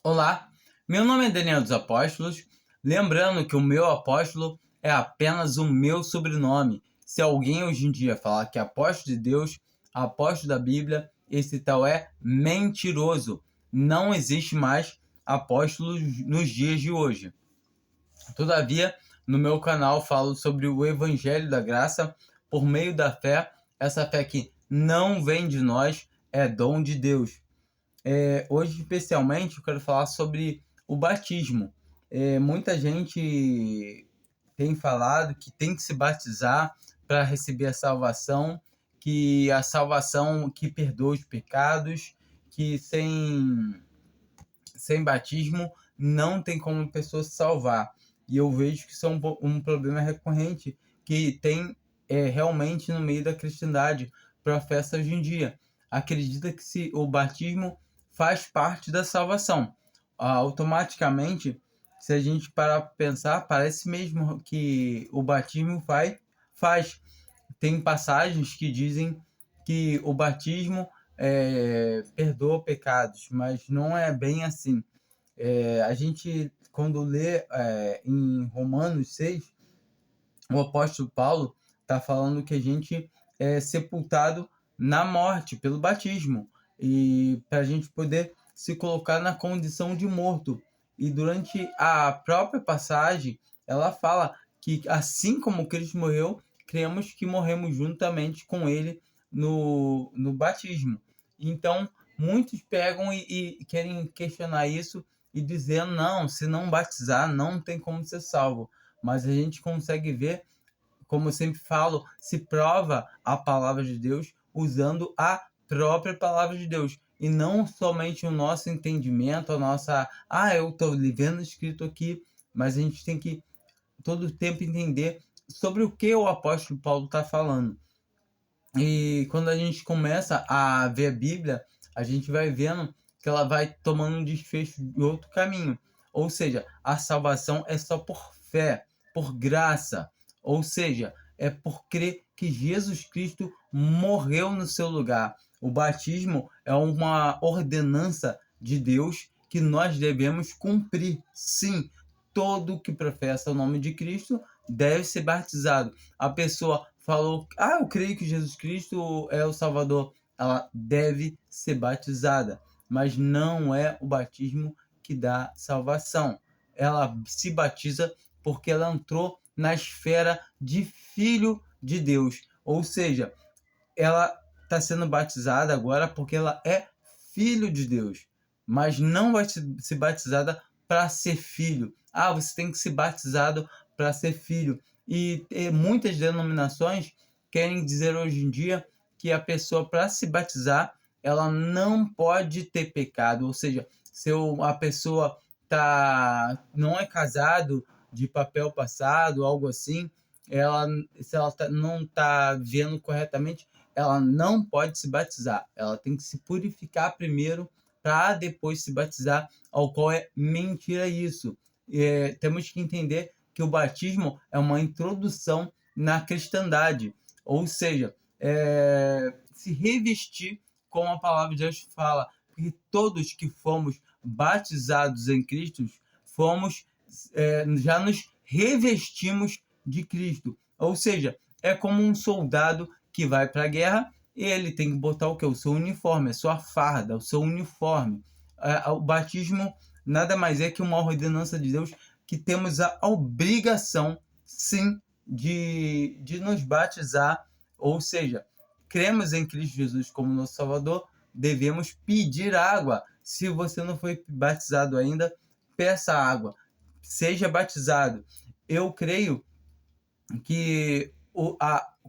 Olá, meu nome é Daniel dos Apóstolos. Lembrando que o meu apóstolo é apenas o meu sobrenome. Se alguém hoje em dia falar que é apóstolo de Deus, apóstolo da Bíblia, esse tal é mentiroso. Não existe mais apóstolos nos dias de hoje. Todavia, no meu canal falo sobre o Evangelho da Graça por meio da fé, essa fé que não vem de nós, é dom de Deus. Hoje, especialmente, eu quero falar sobre o batismo. Muita gente tem falado que tem que se batizar para receber a salvação, que a salvação que perdoa os pecados, que sem batismo não tem como a pessoa se salvar. E eu vejo que isso é um problema recorrente que tem realmente no meio da cristandade, professa hoje em dia. Acredita que se o batismo faz parte da salvação. Automaticamente, se a gente parar para pensar, parece mesmo que o batismo faz. Tem passagens que dizem que o batismo perdoa pecados, mas não é bem assim. A gente, quando lê em Romanos 6, o apóstolo Paulo está falando que a gente é sepultado na morte pelo batismo e para a gente poder se colocar na condição de morto. E durante a própria passagem, ela fala que assim como Cristo morreu, cremos que morremos juntamente com ele no batismo. Então, muitos pegam e querem questionar isso e dizendo, não, se não batizar, não tem como ser salvo. Mas a gente consegue ver, como eu sempre falo, se prova a palavra de Deus usando a própria palavra de Deus. E não somente o nosso entendimento, a nossa... eu estou vendo escrito aqui, mas a gente tem que todo o tempo entender sobre o que o apóstolo Paulo está falando. E quando a gente começa a ver a Bíblia, a gente vai vendo que ela vai tomando um desfecho de outro caminho. Ou seja, a salvação é só por fé, por graça. Ou seja, é por crer que Jesus Cristo morreu no seu lugar. O batismo é uma ordenança de Deus que nós devemos cumprir. Sim, todo que professa o nome de Cristo deve ser batizado. A pessoa falou, eu creio que Jesus Cristo é o Salvador. Ela deve ser batizada, mas não é o batismo que dá salvação. Ela se batiza porque ela entrou na esfera de filho de Deus. Ou seja, ela está sendo batizada agora porque ela é filho de Deus, mas não vai ser batizada para ser filho. Você tem que ser batizado para ser filho. E muitas denominações querem dizer hoje em dia que a pessoa, para se batizar, ela não pode ter pecado. Ou seja, se a pessoa não é casado de papel passado, algo assim, se ela não está vendo corretamente, ela não pode se batizar. Ela tem que se purificar primeiro para depois se batizar, ao qual é mentira isso. Temos que entender que o batismo é uma introdução na cristandade, ou seja, se revestir, como a palavra de Deus fala, que todos que fomos batizados em Cristo, já nos revestimos de Cristo. Ou seja, é como um soldado que vai para a guerra e ele tem que botar o que? O seu uniforme, a sua farda, o seu uniforme. O batismo nada mais é que uma ordenança de Deus que temos a obrigação, sim, de nos batizar. Ou seja, cremos em Cristo Jesus como nosso Salvador, devemos pedir água. Se você não foi batizado ainda, peça água. Seja batizado. Eu creio que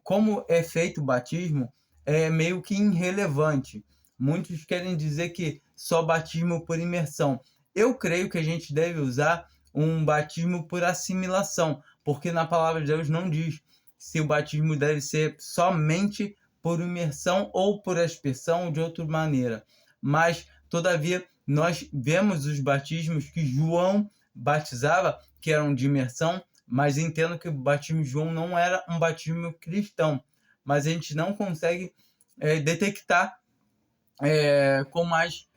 como é feito o batismo é meio que irrelevante. Muitos querem dizer que só batismo por imersão. Eu creio que a gente deve usar um batismo por assimilação, porque na palavra de Deus não diz se o batismo deve ser somente por imersão ou por aspersão de outra maneira. Mas, todavia, nós vemos os batismos que João batizava, que eram de imersão, mas entendo que o batismo de João não era um batismo cristão. Mas a gente não consegue detectar com mais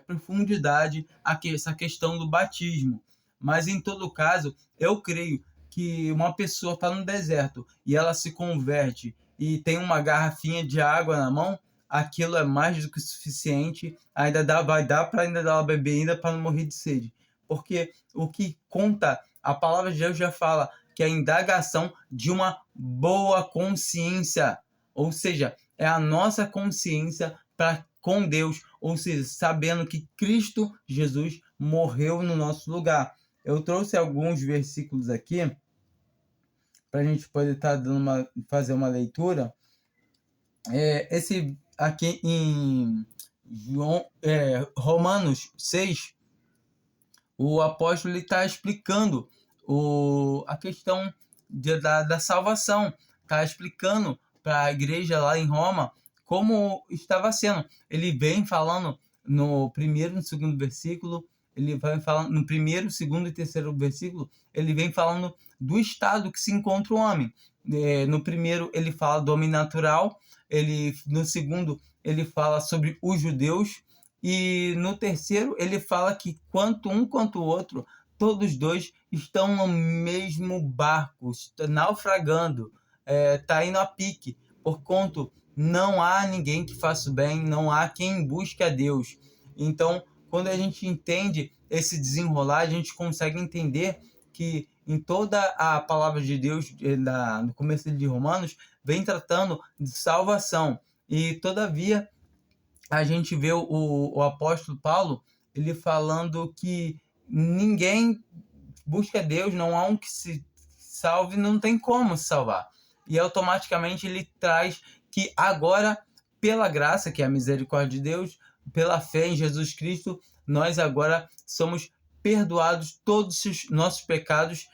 profundidade essa questão do batismo. Mas, em todo caso, eu creio que uma pessoa está no deserto e ela se converte e tem uma garrafinha de água na mão, aquilo é mais do que suficiente, vai dar para ainda dar uma beber ainda para não morrer de sede. Porque o que conta, a palavra de Deus já fala que é a indagação de uma boa consciência, ou seja, é a nossa consciência com Deus, ou seja, sabendo que Cristo Jesus morreu no nosso lugar. Eu trouxe alguns versículos aqui para a gente poder estar fazer uma leitura. Esse aqui em Romanos 6, o apóstolo está explicando a questão da salvação, está explicando para a igreja lá em Roma como estava sendo. Ele vem falando no primeiro e no segundo versículo, ele vai falando no primeiro, segundo e terceiro versículo, ele vem falando do estado que se encontra o homem. No primeiro ele fala do homem natural, no segundo ele fala sobre os judeus, e no terceiro ele fala que quanto um quanto o outro, todos dois estão no mesmo barco, naufragando, tá indo a pique, porquanto não há ninguém que faça o bem, não há quem busque a Deus. Então, quando a gente entende esse desenrolar, a gente consegue entender que em toda a palavra de Deus, no começo de Romanos, vem tratando de salvação. E, todavia, a gente vê o apóstolo Paulo, ele falando que ninguém busca Deus, não há um que se salve, não tem como se salvar. E automaticamente ele traz que agora, pela graça, que é a misericórdia de Deus, pela fé em Jesus Cristo, nós agora somos perdoados todos os nossos pecados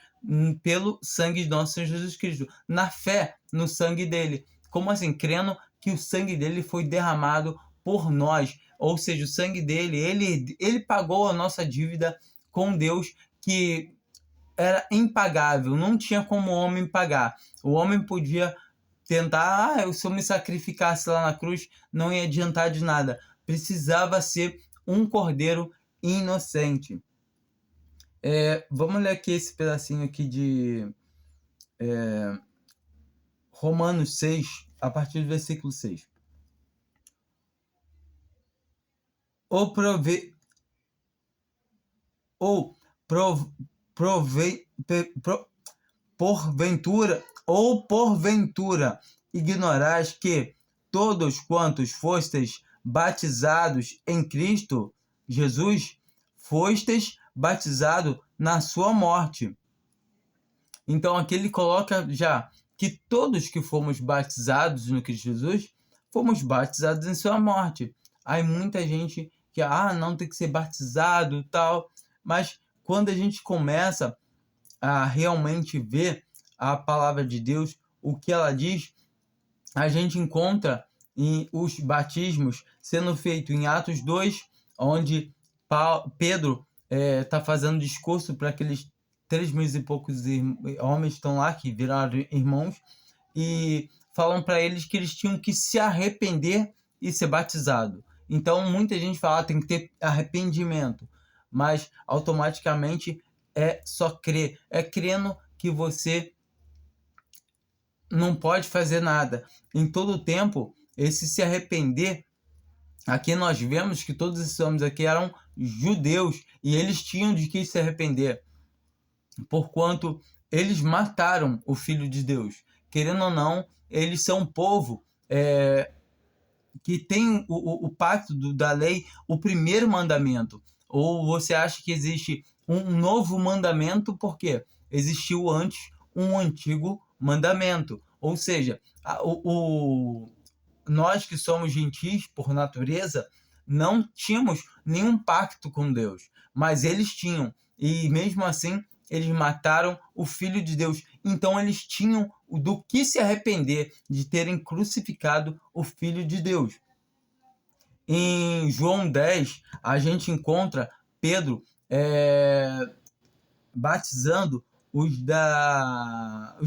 pelo sangue de nosso Senhor Jesus Cristo, na fé no sangue dele. Como assim? Crendo que o sangue dele foi derramado por nós, ou seja, o sangue dele, ele pagou a nossa dívida com Deus, que era impagável, não tinha como o homem pagar. O homem podia tentar, se eu me sacrificasse lá na cruz, não ia adiantar de nada. Precisava ser um cordeiro inocente. Vamos ler aqui esse pedacinho aqui de Romanos 6, a partir do versículo 6. Porventura ignorais que todos quantos fostes batizados em Cristo Jesus, fostes batizados na sua morte. Então aqui ele coloca já que todos que fomos batizados no Cristo Jesus, fomos batizados em sua morte. Aí muita gente que não tem que ser batizado e tal, mas quando a gente começa a realmente ver a palavra de Deus, o que ela diz, a gente encontra os batismos sendo feitos em Atos 2, onde Pedro está fazendo discurso para aqueles 3.000 e poucos homens que estão lá, que viraram irmãos, e falam para eles que eles tinham que se arrepender e ser batizado. Então, muita gente fala tem que ter arrependimento, mas automaticamente é só crer. É crendo que você não pode fazer nada. Em todo tempo, esse se arrepender, aqui nós vemos que todos esses homens aqui eram judeus e eles tinham de que se arrepender, porquanto eles mataram o Filho de Deus. Querendo ou não, eles são um povo que tem o pacto da lei, o primeiro mandamento. Ou você acha que existe um novo mandamento porque existiu antes um antigo mandamento? Ou seja, nós que somos gentis por natureza, não tínhamos nenhum pacto com Deus, mas eles tinham. E mesmo assim, eles mataram o Filho de Deus. Então eles tinham do que se arrepender de terem crucificado o Filho de Deus. Em João 10, a gente encontra Pedro batizando os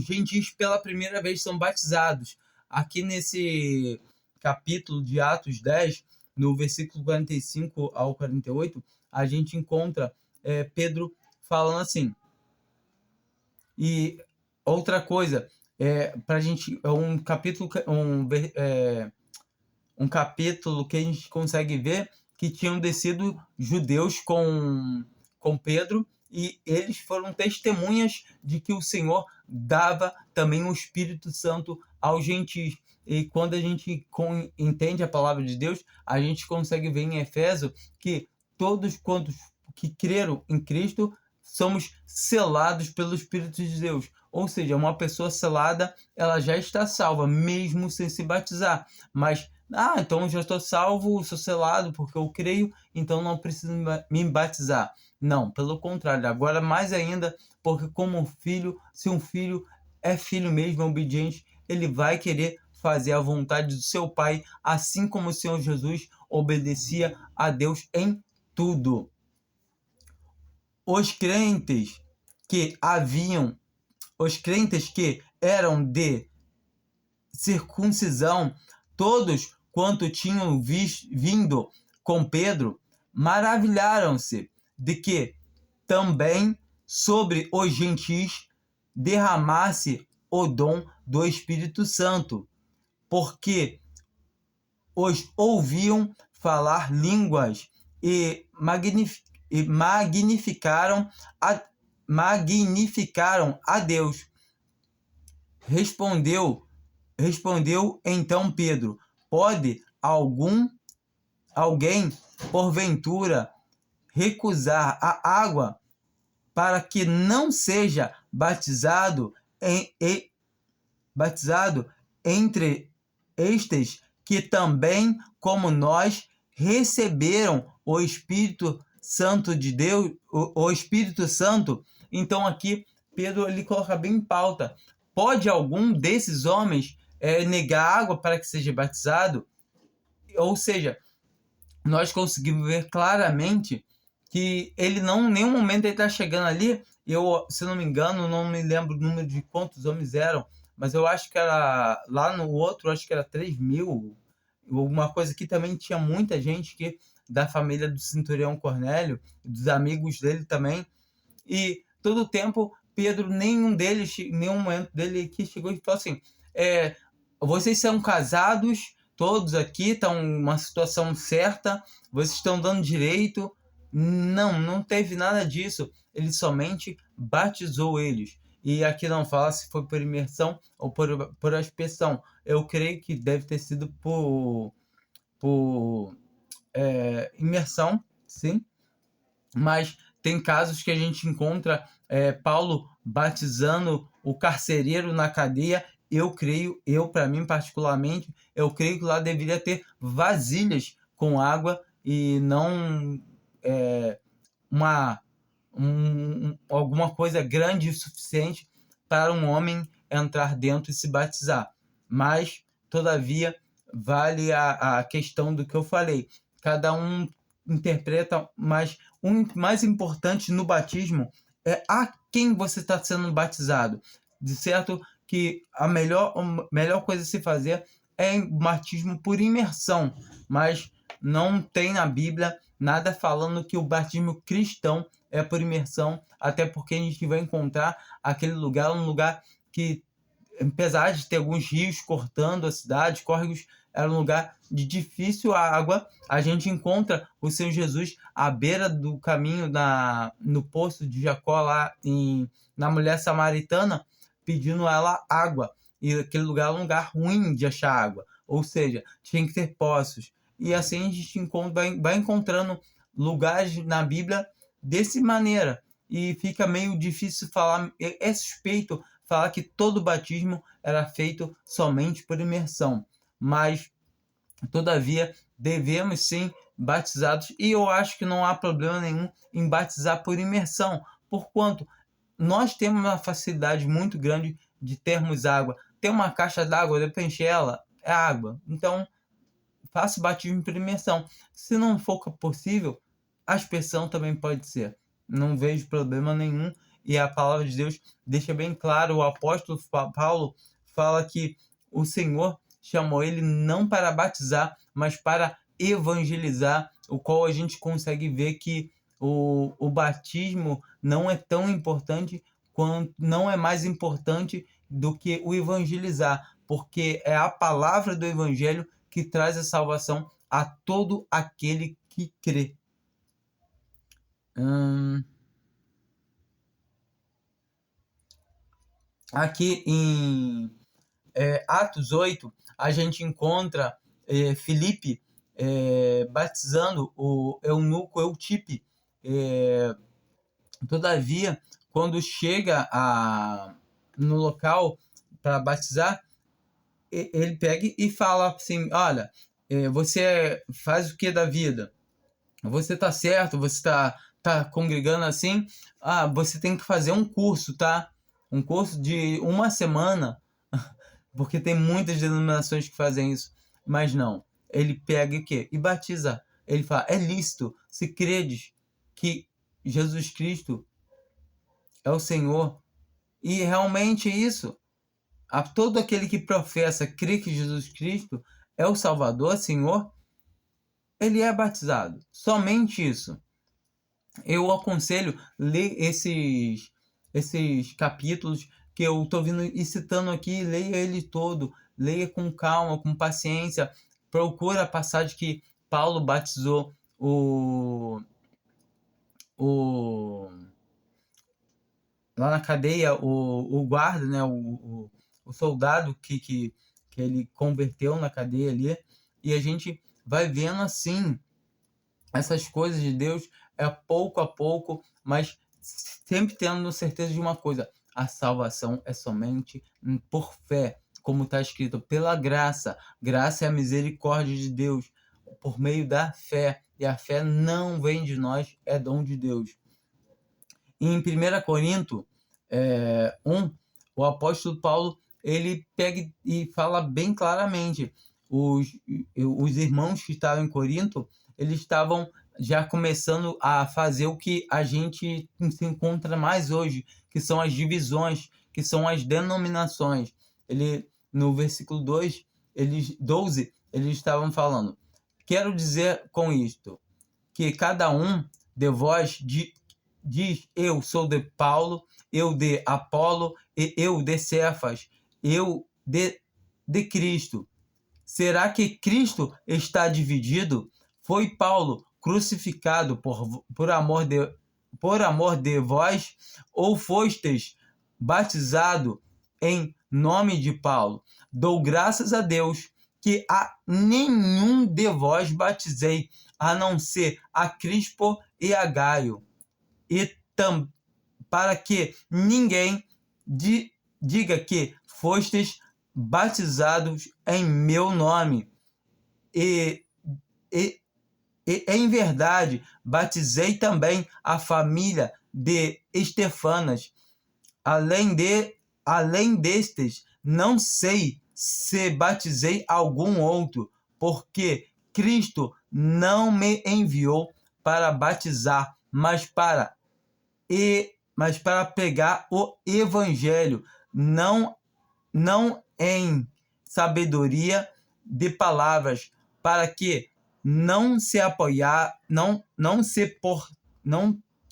gentios pela primeira vez, são batizados. Aqui nesse capítulo de Atos 10, no versículo 45 ao 48, a gente encontra Pedro falando assim. E outra coisa, para a gente, um capítulo que a gente consegue ver que tinham descido judeus com Pedro, e eles foram testemunhas de que o Senhor dava também o Espírito Santo aos gentios. E quando a gente entende a palavra de Deus, a gente consegue ver em Efésio que todos quantos que creram em Cristo somos selados pelo Espírito de Deus. Ou seja, uma pessoa selada, ela já está salva, mesmo sem se batizar. Mas, então eu já estou salvo, sou selado porque eu creio, então não preciso me batizar. Não, pelo contrário, agora mais ainda, porque como filho, se um filho é filho mesmo, é obediente, ele vai querer fazer a vontade do seu Pai, assim como o Senhor Jesus obedecia a Deus em tudo. Os crentes que eram de circuncisão, todos quanto tinham vindo com Pedro, maravilharam-se de que também sobre os gentios derramasse o dom do Espírito Santo, porque os ouviam falar línguas e magnificaram a Deus. Respondeu então Pedro: pode alguém porventura recusar a água para que não seja batizado entre estes que também, como nós, receberam o Espírito Santo de Deus, o Espírito Santo? Então aqui Pedro ele coloca bem em pauta: pode algum desses homens negar água para que seja batizado? Ou seja, nós conseguimos ver claramente que ele não, em nenhum momento ele está chegando ali. Se não me engano, não me lembro o número de quantos homens eram, mas eu acho que era lá no outro, acho que era 3.000, alguma coisa que também tinha muita gente da família do centurião Cornélio, dos amigos dele também, e todo o tempo Pedro, nenhum momento dele que chegou e falou assim: vocês são casados, todos aqui estão em uma situação certa, vocês estão dando direito. Não teve nada disso. Ele somente batizou eles. E aqui não fala se foi por imersão ou por aspersão. Eu creio que deve ter sido por imersão, sim. Mas tem casos que a gente encontra Paulo batizando o carcereiro na cadeia. Para mim particularmente, eu creio que lá deveria ter vasilhas com água e não alguma coisa grande o suficiente para um homem entrar dentro e se batizar. Mas, todavia, vale a questão do que eu falei. Cada um interpreta, mas o mais importante no batismo é a quem você está sendo batizado. De certo que a melhor coisa a se fazer é batismo por imersão, mas não tem na Bíblia nada falando que o batismo cristão é por imersão, até porque a gente vai encontrar aquele lugar, um lugar que, apesar de ter alguns rios cortando a cidade, córregos, era um lugar de difícil água. A gente encontra o Senhor Jesus à beira do caminho no poço de Jacó, lá na mulher samaritana, pedindo a ela água. E aquele lugar é um lugar ruim de achar água, ou seja, tinha que ter poços. E assim a gente vai encontrando lugares na Bíblia dessa maneira. E fica meio difícil falar, é suspeito falar que todo batismo era feito somente por imersão. Mas, todavia, devemos sim batizados. E eu acho que não há problema nenhum em batizar por imersão, porquanto nós temos uma facilidade muito grande de termos água. Tem uma caixa d'água, eu preencher ela, é água. Então, faça o batismo por imersão. Se não for possível, a aspersão também pode ser. Não vejo problema nenhum. E a palavra de Deus deixa bem claro, o apóstolo Paulo fala que o Senhor chamou ele não para batizar, mas para evangelizar, o qual a gente consegue ver que o batismo não é tão importante quanto, não é mais importante do que o evangelizar, porque é a palavra do evangelho que traz a salvação a todo aquele que crê. Aqui em Atos 8, a gente encontra Filipe batizando o eunuco Eutipe. Todavia, quando chega no local para batizar, ele pega e fala assim: olha, você faz o que da vida? Você tá certo? Você tá congregando assim? Você tem que fazer um curso, tá? Um curso de uma semana, porque tem muitas denominações que fazem isso. Mas não, ele pega o quê? E batiza. Ele fala: é lícito, se credes que Jesus Cristo é o Senhor. E realmente é isso. A todo aquele que professa, crê que Jesus Cristo é o Salvador, Senhor, ele é batizado. Somente isso. Eu aconselho ler esses capítulos que eu estou vindo e citando aqui, leia ele todo, leia com calma, com paciência, procura a passagem que Paulo batizou lá na cadeia, o guarda, né, o soldado que ele converteu na cadeia ali, e a gente vai vendo assim essas coisas de Deus pouco a pouco, mas sempre tendo certeza de uma coisa: a salvação é somente por fé, como está escrito, pela graça. Graça é a misericórdia de Deus por meio da fé, e a fé não vem de nós, é dom de Deus. Em 1 Coríntios 1, o apóstolo Paulo ele pega e fala bem claramente: os irmãos que estavam em Corinto, eles estavam já começando a fazer o que a gente se encontra mais hoje, que são as divisões, que são as denominações. No versículo 12, eles estavam falando: quero dizer com isto, que cada um de vós diz: eu sou de Paulo, eu de Apolo, e eu de Cefas, eu de Cristo. Será que Cristo está dividido? Foi Paulo crucificado por amor de vós, ou fostes batizado em nome de Paulo? Dou graças a Deus que a nenhum de vós batizei, a não ser a Crispo e a Gaio, e para que ninguém diga que fostes batizados em meu nome. E em verdade, batizei também a família de Estefanas. Além destes, não sei se batizei algum outro, porque Cristo não me enviou para batizar, mas para pregar o evangelho, não em sabedoria de palavras, para que não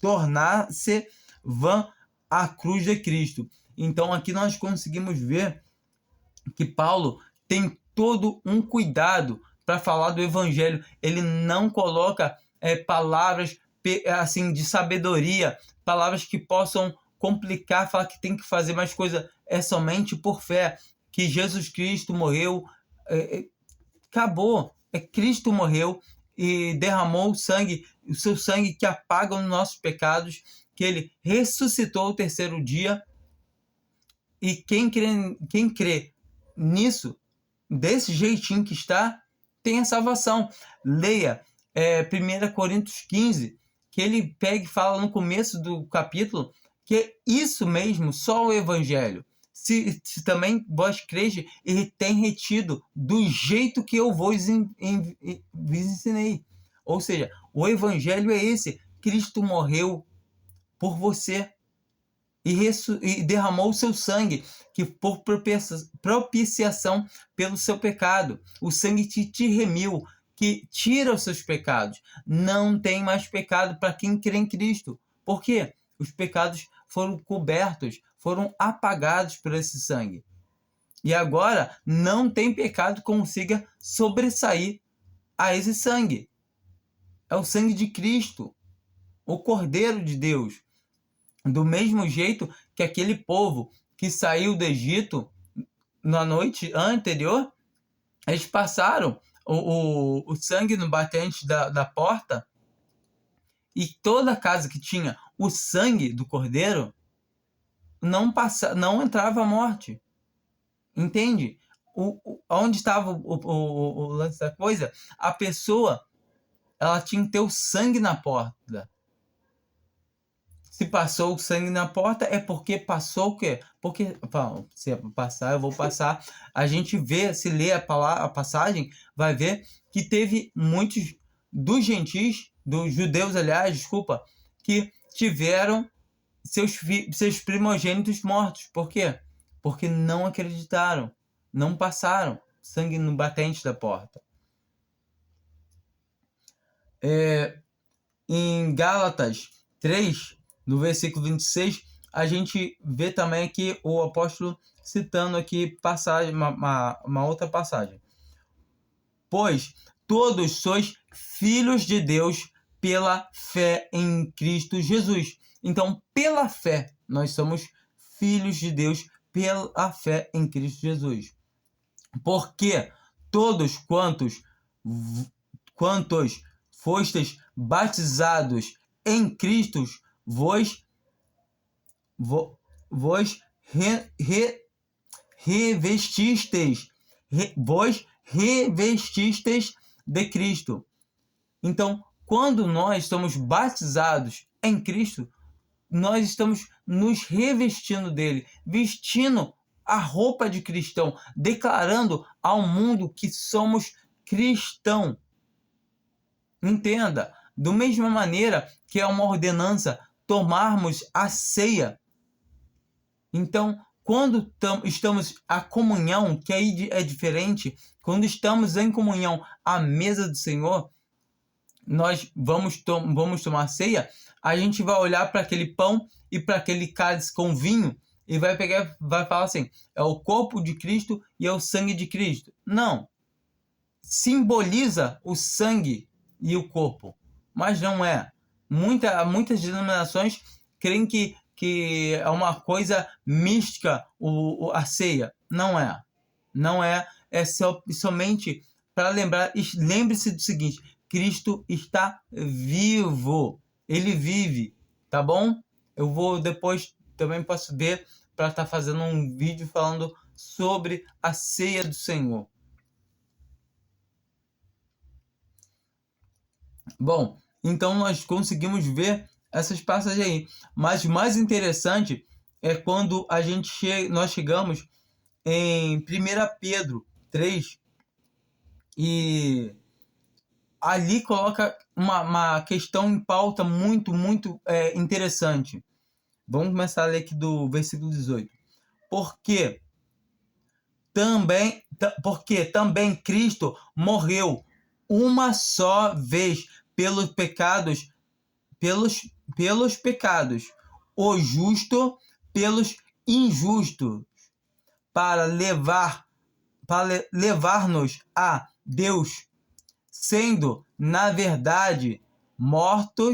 tornasse vã a cruz de Cristo. Então aqui nós conseguimos ver que Paulo tem todo um cuidado para falar do evangelho. Ele não coloca palavras assim de sabedoria, palavras que possam complicar, falar que tem que fazer mais coisa. É somente por fé que Jesus Cristo morreu, acabou. Cristo morreu e derramou o seu sangue que apaga os nossos pecados, que ele ressuscitou o terceiro dia, e quem crê nisso, desse jeitinho que está, tem a salvação. Leia 1 Coríntios 15, que ele pega e fala no começo do capítulo que é isso mesmo, só o evangelho. Se também vós crede e tem retido do jeito que eu vos ensinei. Ou seja, o evangelho é esse: Cristo morreu por você e derramou o seu sangue, que por propiciação pelo seu pecado. O sangue te remiu, que tira os seus pecados. Não tem mais pecado para quem crê em Cristo. Por quê? Os pecados foram cobertos, foram apagados por esse sangue. E agora não tem pecado que consiga sobressair a esse sangue. É o sangue de Cristo, o Cordeiro de Deus. Do mesmo jeito que aquele povo que saiu do Egito na noite anterior, eles passaram o sangue no batente da porta, e toda casa que tinha o sangue do Cordeiro não entrava a morte. Entende? Onde estava o lance da coisa? A pessoa, ela tinha que ter o sangue na porta. Se passou o sangue na porta, é porque passou o quê? Porque, se é passar, eu vou passar. A gente vê, se lê a passagem, vai ver que teve muitos dos gentis, dos judeus, aliás, desculpa, que tiveram seus primogênitos mortos. Por quê? Porque não acreditaram, não passaram sangue no batente da porta. Em Gálatas 3, no versículo 26, a gente vê também aqui o apóstolo citando aqui uma outra passagem. Pois todos sois filhos de Deus pela fé em Cristo Jesus. Então, pela fé, nós somos filhos de Deus pela fé em Cristo Jesus. Porque todos quantos fostes batizados em Cristo, vos revestistes de Cristo. Então, quando nós somos batizados em Cristo, nós estamos nos revestindo dele, vestindo a roupa de cristão, declarando ao mundo que somos cristão. Entenda, da mesma maneira que é uma ordenança tomarmos a ceia. Então, quando estamos à comunhão, que aí é diferente, quando estamos em comunhão à mesa do Senhor, nós vamos tomar ceia, a gente vai olhar para aquele pão e para aquele cálice com vinho e vai falar assim, é o corpo de Cristo e é o sangue de Cristo. Não. Simboliza o sangue e o corpo, mas não é. Muitas denominações creem que é uma coisa mística a ceia. Não é. Não é. É somente para lembrar. Lembre-se do seguinte: Cristo está vivo. Ele vive, tá bom? Eu vou depois, também posso ver, para estar fazendo um vídeo falando sobre a ceia do Senhor. Bom, então nós conseguimos ver essas passagens aí. Mas o mais interessante é quando nós chegamos em 1 Pedro 3 e ali coloca uma questão em pauta muito interessante. Vamos começar a ler aqui do versículo 18. Porque também Cristo morreu uma só vez pelos pecados, o justo pelos injustos, para levar-nos a Deus, sendo, na verdade, morto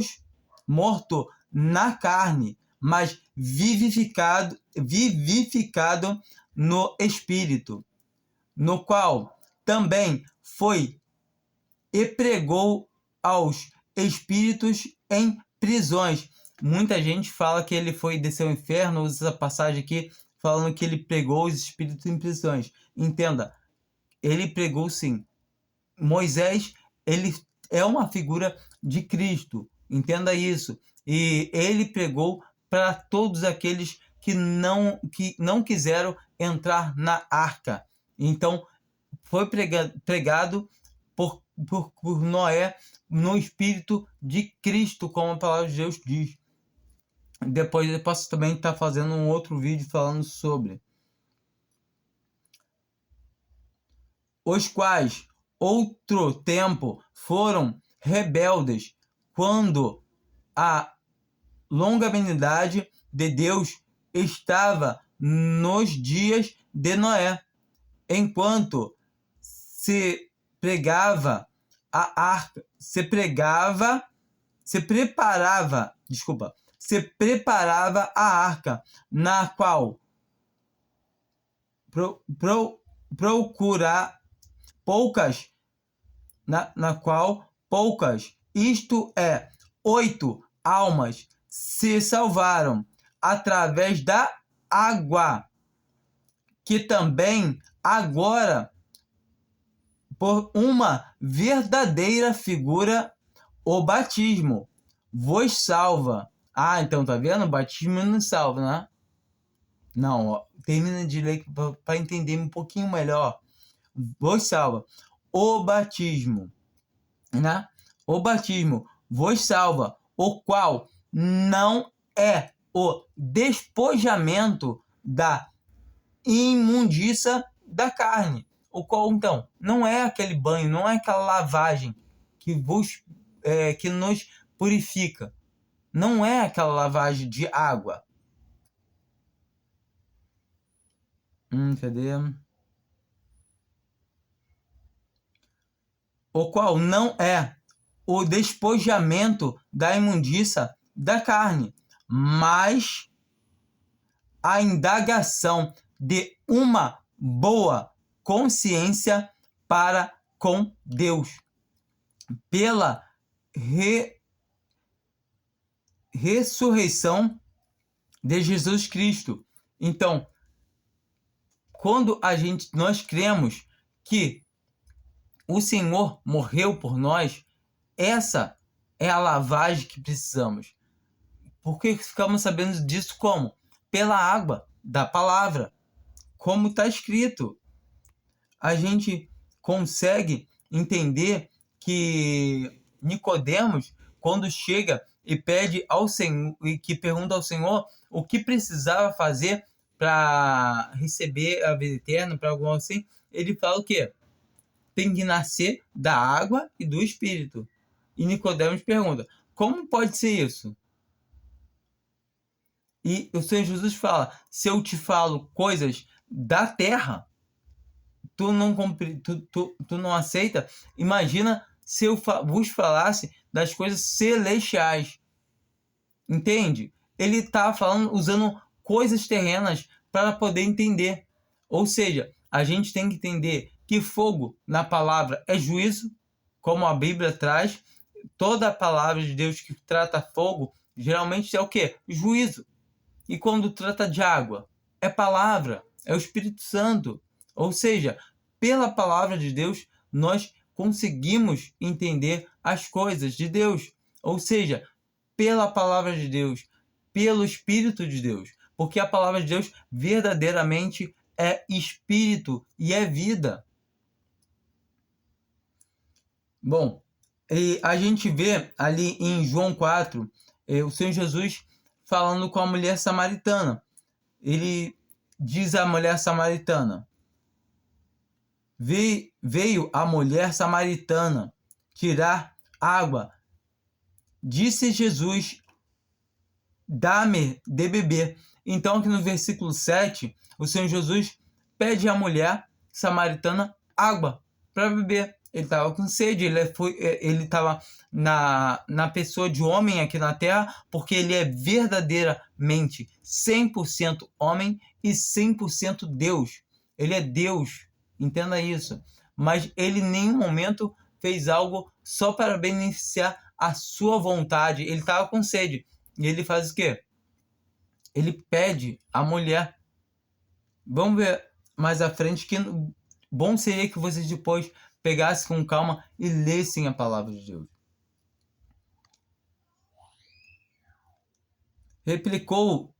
na carne, mas vivificado no Espírito, no qual também foi e pregou aos espíritos em prisões. Muita gente fala que ele desceu ao inferno, usa essa passagem aqui, falando que ele pregou os espíritos em prisões. Entenda, ele pregou sim. Moisés, ele é uma figura de Cristo. Entenda isso. E ele pregou para todos aqueles que não quiseram entrar na arca. Então, foi pregado por Noé no Espírito de Cristo, como a palavra de Deus diz. Depois eu posso também estar fazendo um outro vídeo falando sobre os quais outro tempo foram rebeldes quando a longanimidade de Deus estava nos dias de Noé, enquanto se preparava a arca, na qual poucas, isto é, 8 almas, se salvaram através da água, que também agora, por uma verdadeira figura, o batismo vos salva. Então tá vendo? O batismo não salva, né? Não, ó, termina de ler para entender um pouquinho melhor. Vos salva. O batismo, né? O batismo vos salva, o qual não é o despojamento da imundícia da carne, o qual então não é aquele banho, não é aquela lavagem que nos purifica, não é aquela lavagem de água. Cadê? O qual não é o despojamento da imundícia da carne, mas a indagação de uma boa consciência para com Deus, pela ressurreição de Jesus Cristo. Então, quando nós cremos que o Senhor morreu por nós, essa é a lavagem que precisamos. Porque ficamos sabendo disso como? Pela água da palavra, como está escrito. A gente consegue entender que Nicodemos, quando chega e pede ao Senhor, e que pergunta ao Senhor o que precisava fazer para receber a vida eterna, para algo assim, ele fala o quê? Tem que nascer da água e do Espírito. E Nicodemos pergunta, como pode ser isso? E o Senhor Jesus fala, se eu te falo coisas da terra, tu não aceita? Imagina se eu vos falasse das coisas celestiais. Entende? Ele está falando, usando coisas terrenas para poder entender. Ou seja, a gente tem que entender que fogo na palavra é juízo, como a Bíblia traz. Toda a palavra de Deus que trata fogo, geralmente é o quê? Juízo. E quando trata de água, é palavra, é o Espírito Santo. Ou seja, pela palavra de Deus, nós conseguimos entender as coisas de Deus. Ou seja, pela palavra de Deus, pelo Espírito de Deus. Porque a palavra de Deus verdadeiramente é Espírito e é vida. Bom, e a gente vê ali em João 4, o Senhor Jesus falando com a mulher samaritana. Ele diz à mulher samaritana, veio a mulher samaritana tirar água. Disse Jesus, dá-me de beber. Então aqui no versículo 7, o Senhor Jesus pede à mulher samaritana água para beber. Ele estava com sede, ele estava na pessoa de homem aqui na terra, porque ele é verdadeiramente 100% homem e 100% Deus. Ele é Deus, entenda isso. Mas ele em nenhum momento fez algo só para beneficiar a sua vontade. Ele estava com sede. E ele faz o quê? Ele pede à mulher. Vamos ver mais à frente que bom seria que vocês depois pegassem com calma e lessem a palavra de Deus. Replicou-lhe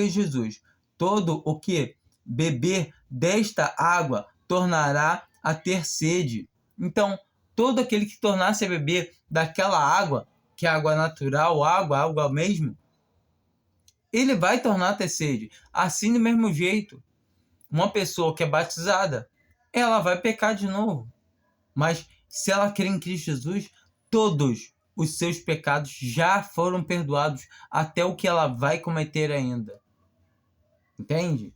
Jesus, todo o que beber desta água tornará a ter sede. Então, todo aquele que tornasse a beber daquela água, que é água natural, água mesmo, ele vai tornar a ter sede. Assim, do mesmo jeito, uma pessoa que é batizada, ela vai pecar de novo. Mas se ela crê em Cristo Jesus, todos os seus pecados já foram perdoados, até o que ela vai cometer ainda. Entende?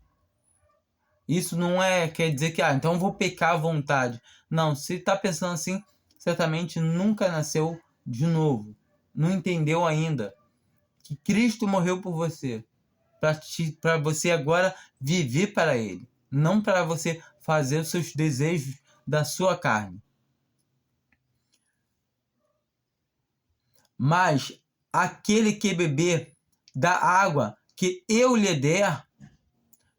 Isso não quer dizer que, então eu vou pecar à vontade. Não, se está pensando assim, certamente nunca nasceu de novo. Não entendeu ainda que Cristo morreu por você, para você agora viver para Ele, não para você fazer os seus desejos da sua carne. Mas aquele que beber da água que eu lhe der,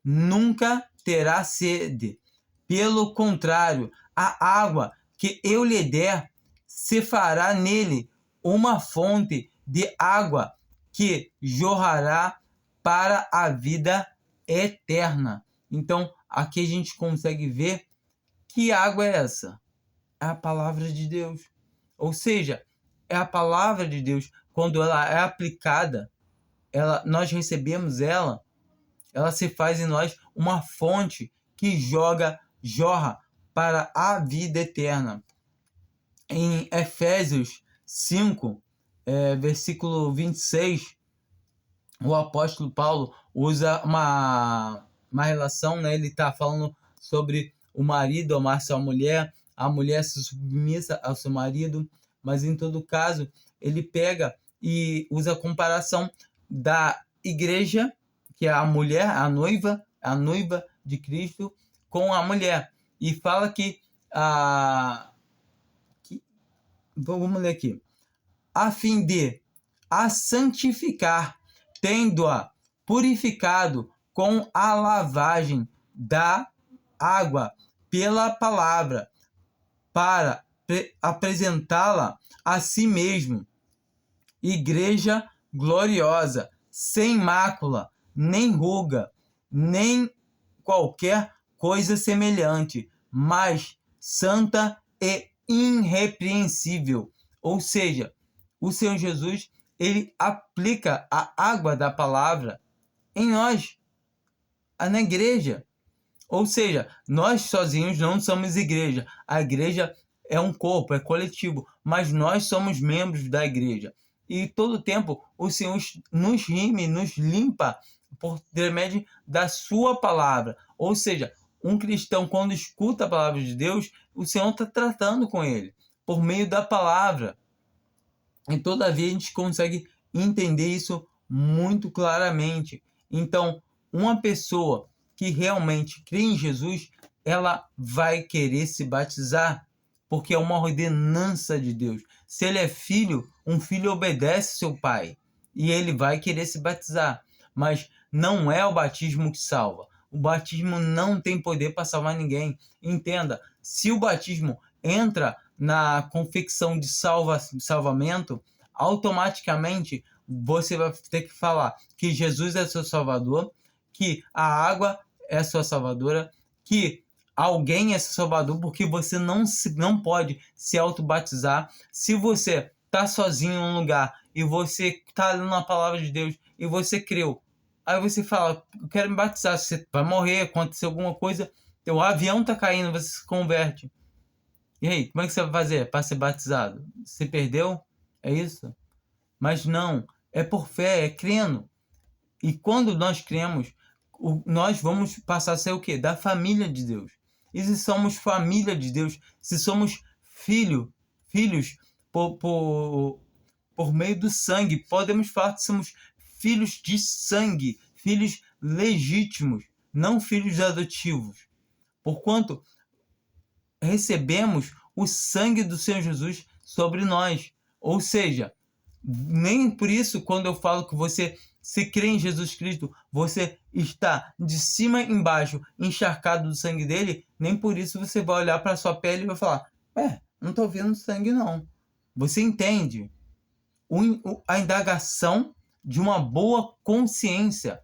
nunca terá sede. Pelo contrário, a água que eu lhe der se fará nele uma fonte de água que jorrará para a vida eterna. Então, aqui a gente consegue ver que água é essa? É a palavra de Deus. Ou seja, é a palavra de Deus. Quando ela é aplicada, nós recebemos ela se faz em nós uma fonte que jorra para a vida eterna. Em Efésios 5, versículo 26, o apóstolo Paulo usa uma relação, né? Ele está falando sobre o marido amar sua mulher, a mulher se submissa ao seu marido, mas em todo caso, ele pega e usa a comparação da igreja, que é a mulher, a noiva de Cristo, com a mulher. E fala que vamos ler aqui. A fim de a santificar, tendo-a purificado com a lavagem da água pela palavra, para apresentá-la a si mesmo, igreja gloriosa, sem mácula, nem ruga, nem qualquer coisa semelhante, mas santa e irrepreensível. Ou seja, o Senhor Jesus, ele aplica a água da palavra em nós, na igreja. Ou seja, nós sozinhos não somos igreja. A igreja é um corpo, é coletivo, mas nós somos membros da igreja. E todo tempo o Senhor nos rime, nos limpa por intermédio da sua palavra. Ou seja, um cristão, quando escuta a palavra de Deus, o Senhor está tratando com ele por meio da palavra. E todavia a gente consegue entender isso muito claramente. Então, uma pessoa que realmente crê em Jesus, ela vai querer se batizar, porque é uma ordenança de Deus. Se ele é filho, um filho obedece seu pai, e ele vai querer se batizar. Mas não é o batismo que salva. O batismo não tem poder para salvar ninguém. Entenda, se o batismo entra na confecção de salvamento, automaticamente você vai ter que falar que Jesus é seu salvador, que a água é sua salvadora, que alguém é seu salvador, porque você não pode se autobatizar. Se você está sozinho em um lugar e você está lendo a palavra de Deus e você creu, aí você fala, eu quero me batizar, você vai morrer, acontecer alguma coisa, teu avião está caindo, você se converte. E aí, como é que você vai fazer para ser batizado? Você perdeu? É isso? Mas não, é por fé, é crendo. E quando nós cremos, nós vamos passar a ser o quê? Da família de Deus. E se somos família de Deus, se somos filhos por meio do sangue, podemos falar que somos filhos de sangue, filhos legítimos, não filhos adotivos. Porquanto recebemos o sangue do Senhor Jesus sobre nós. Ou seja, nem por isso, quando eu falo que você se crê em Jesus Cristo, você está de cima embaixo encharcado do sangue dele, nem por isso você vai olhar para a sua pele e vai falar, não estou vendo sangue não. Você entende a indagação de uma boa consciência.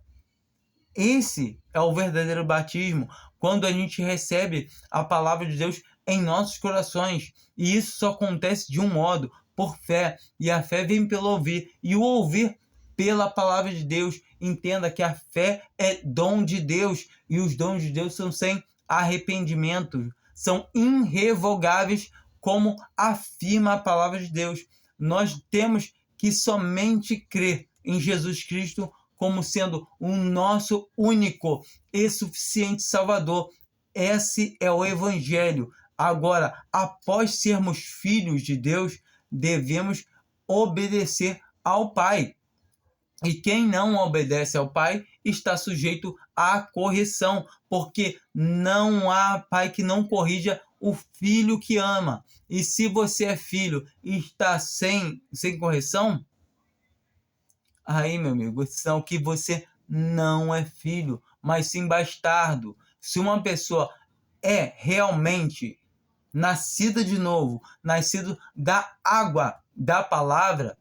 Esse é o verdadeiro batismo, quando a gente recebe a palavra de Deus em nossos corações. E isso só acontece de um modo, por fé. E a fé vem pelo ouvir. E o ouvir pela palavra de Deus. Entenda que a fé é dom de Deus. E os dons de Deus são sem arrependimento. são irrevogáveis, como afirma a palavra de Deus. Nós temos que somente crer em Jesus Cristo como sendo o nosso único e suficiente Salvador. Esse é o Evangelho. Agora, após sermos filhos de Deus, devemos obedecer ao Pai. E quem não obedece ao Pai está sujeito à correção, porque não há pai que não corrija o filho que ama. E se você é filho e está sem correção, aí, meu amigo, são que você não é filho, mas sim bastardo. Se uma pessoa é realmente nascida de novo, nascido da água da palavra,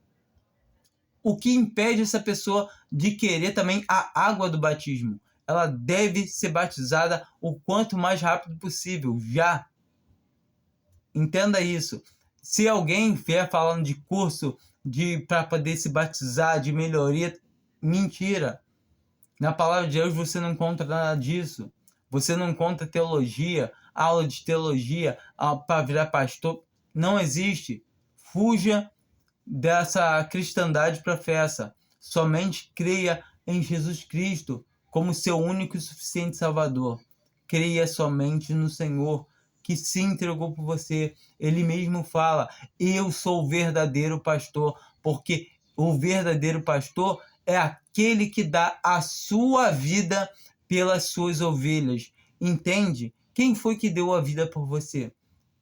o que impede essa pessoa de querer também a água do batismo? Ela deve ser batizada o quanto mais rápido possível, já. Entenda isso. Se alguém vier falando de curso para poder se batizar, de melhoria, mentira. Na palavra de Deus você não encontra nada disso. Você não encontra teologia, aula de teologia para virar pastor. Não existe. Fuja dessa cristandade professa. Somente creia em Jesus Cristo como seu único e suficiente Salvador. Creia somente no Senhor que se entregou por você. Ele mesmo fala: eu sou o verdadeiro pastor, porque o verdadeiro pastor é aquele que dá a sua vida pelas suas ovelhas. Entende? Quem foi que deu a vida por você?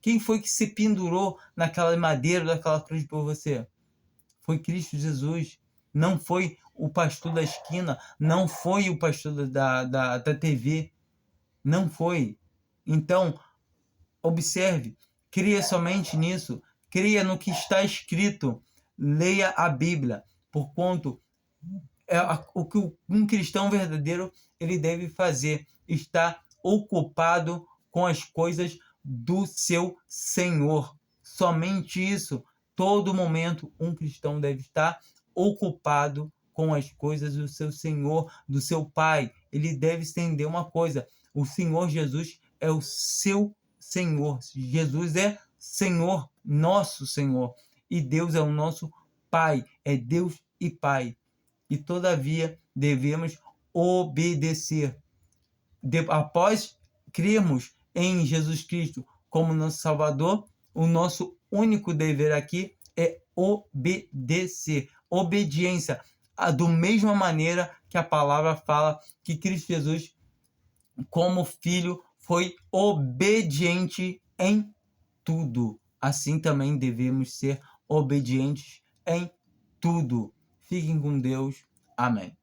Quem foi que se pendurou naquela madeira, daquela cruz por você? Foi Cristo Jesus. Não foi o pastor da esquina, não foi o pastor da TV. Não foi. Então, observe, creia somente nisso, creia no que está escrito, leia a Bíblia, porquanto o que um cristão verdadeiro ele deve fazer, estar ocupado com as coisas do seu Senhor. Somente isso. Todo momento um cristão deve estar ocupado com as coisas do seu Senhor, do seu Pai. Ele deve entender uma coisa: o Senhor Jesus é o seu Senhor. Jesus é Senhor, nosso Senhor. E Deus é o nosso Pai. É Deus e Pai. E todavia devemos obedecer. Após crermos em Jesus Cristo como nosso Salvador, o nosso único dever aqui é obedecer. Obediência, da mesma maneira que a palavra fala que Cristo Jesus, como filho, foi obediente em tudo. Assim também devemos ser obedientes em tudo. Fiquem com Deus. Amém.